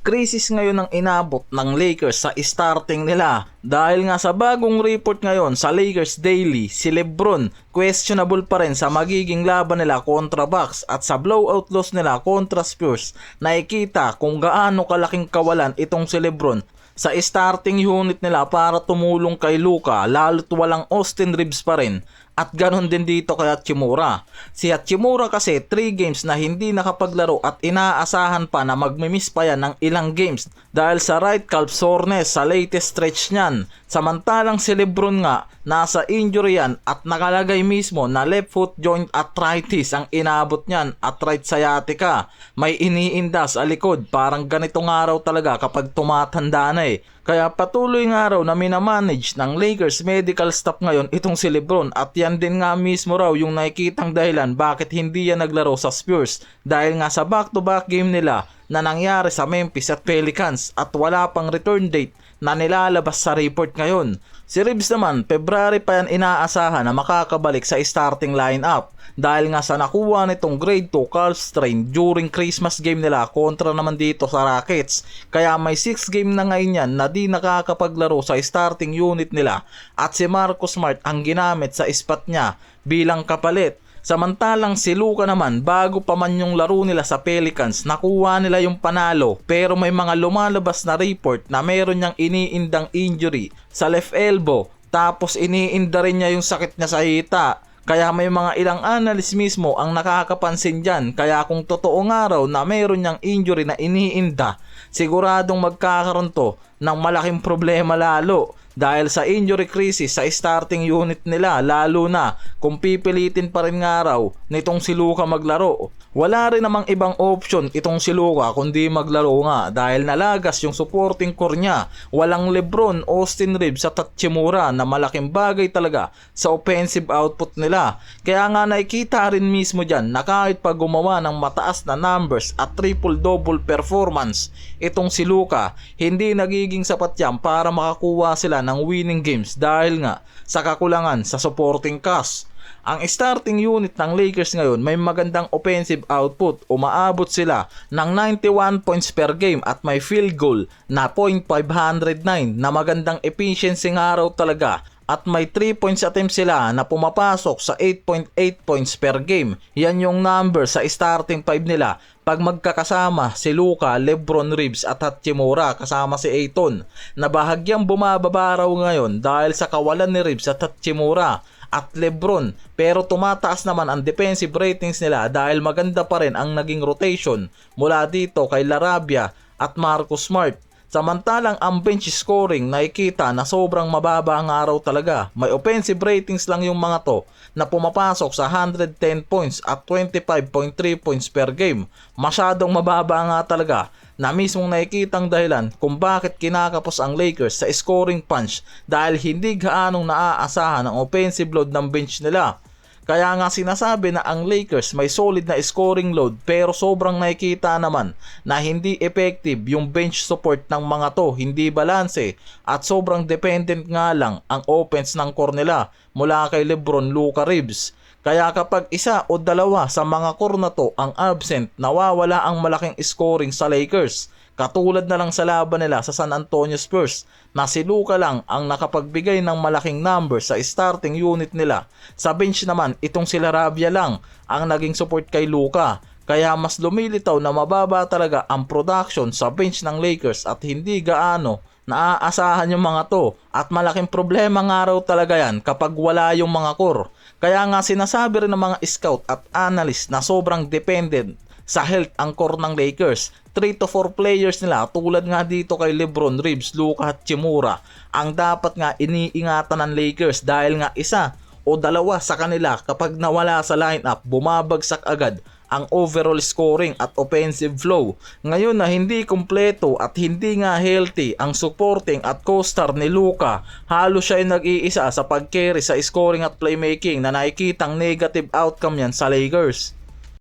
Krisis ngayon ang inabot ng Lakers sa starting nila dahil nga sa bagong report ngayon sa Lakers Daily, si LeBron questionable pa rin sa magiging laban nila kontra Bucks at sa blowout loss nila kontra Spurs. Nakikita kung gaano kalaking kawalan itong si LeBron sa starting unit nila para tumulong kay Luka, lalo't walang Austin Reeves pa rin. At ganon din dito kay Hachimura. Si Hachimura kasi 3 games na hindi nakapaglaro at inaasahan pa na magmimiss pa yan ng ilang games dahil sa right calf soreness sa latest stretch niyan. Samantalang si LeBron nga nasa injury yan at nakalagay mismo na left foot joint arthritis ang inabot niyan at right sciatica. May iniinda sa likod, parang ganitong araw talaga kapag tumatanda na eh. Kaya patuloy nga raw na minamanage ng Lakers medical staff ngayon itong si LeBron at yan din nga mismo raw yung nakikitang dahilan bakit hindi yan naglaro sa Spurs dahil nga sa back-to-back game nila na nangyari sa Memphis at Pelicans at wala pang return date na nilalabas sa report ngayon. Si Reeves naman, February pa yan inaasahan na makakabalik sa starting lineup dahil nga sa nakuha nitong grade 2 calf strain during Christmas game nila kontra naman dito sa Rockets. Kaya may 6 game na ngayon yan na di nakakapaglaro sa starting unit nila at si Marcus Smart ang ginamit sa spot niya bilang kapalit. Samantalang si Luka naman, bago pa man yung laro nila sa Pelicans, nakuha nila yung panalo pero may mga lumalabas na report na meron niyang iniindang injury sa left elbow tapos iniinda rin niya yung sakit niya sa hita. Kaya may mga ilang analyst mismo ang nakakapansin dyan. Kaya kung totoo nga raw na meron niyang injury na iniinda, siguradong magkakaroon to ng malaking problema lalo. Dahil sa injury crisis sa starting unit nila, lalo na kung pipilitin pa rin nga raw nitong si Luka maglaro. Wala rin namang ibang option itong si Luka kundi maglaro nga dahil nalagas yung supporting core niya. Walang LeBron, Austin Reeves at Hachimura na malaking bagay talaga sa offensive output nila. Kaya nga nakikita rin mismo dyan na kahit pa gumawa ng mataas na numbers at triple-double performance itong si Luka, hindi nagiging sapat yan para makakuha sila ng winning games dahil nga sa kakulangan sa supporting cast. Ang starting unit ng Lakers ngayon may magandang offensive output, umaabot sila ng 91 points per game at may field goal na .509 na magandang efficiency nga raw talaga. At may 3 points attempt sila na pumapasok sa 8.8 points per game. Yan yung number sa starting 5 nila pag magkakasama si Luka, LeBron, Reeves at Hachimura kasama si Ayton na bahagyang bumababa raw ngayon dahil sa kawalan ni Reeves at Hachimura at LeBron, pero tumataas naman ang defensive ratings nila dahil maganda pa rin ang naging rotation mula dito kay Larabia at Marcus Smart. Samantalang ang bench scoring nakikita na sobrang mababa ang araw talaga. May offensive ratings lang yung mga to na pumapasok sa 110 points at 25.3 points per game. Masyadong mababa nga talaga na mismong nakikitang dahilan kung bakit kinakapos ang Lakers sa scoring punch dahil hindi gaanong naaasahan ang offensive load ng bench nila. Kaya nga sinasabi na ang Lakers may solid na scoring load pero sobrang nakikita naman na hindi effective yung bench support ng mga to, hindi balanse at sobrang dependent nga lang ang offense ng core nila mula kay LeBron, Luka, Reeves. Kaya kapag isa o dalawa sa mga core na to ang absent, nawawala ang malaking scoring sa Lakers. Katulad na lang sa laban nila sa San Antonio Spurs na si Luka lang ang nakapagbigay ng malaking number sa starting unit nila. Sa bench naman itong si Larabia lang ang naging support kay Luka. Kaya mas lumilitaw na mababa talaga ang production sa bench ng Lakers at hindi gaano naaasahan yung mga to. At malaking problema nga raw talaga yan kapag wala yung mga core. Kaya nga sinasabi rin ng mga scout at analyst na sobrang dependent sa health ang core ng Lakers. 3 to 4 players nila tulad nga dito kay LeBron, Reeves, Luka at Hachimura ang dapat nga iniingatan ng Lakers dahil nga isa o dalawa sa kanila kapag nawala sa lineup bumabagsak agad ang overall scoring at offensive flow. Ngayon na hindi kumpleto at hindi nga healthy ang supporting at co-star ni Luka, halos siya ay nag-iisa sa pag-carry sa scoring at playmaking na nakikitang negative outcome yan sa Lakers.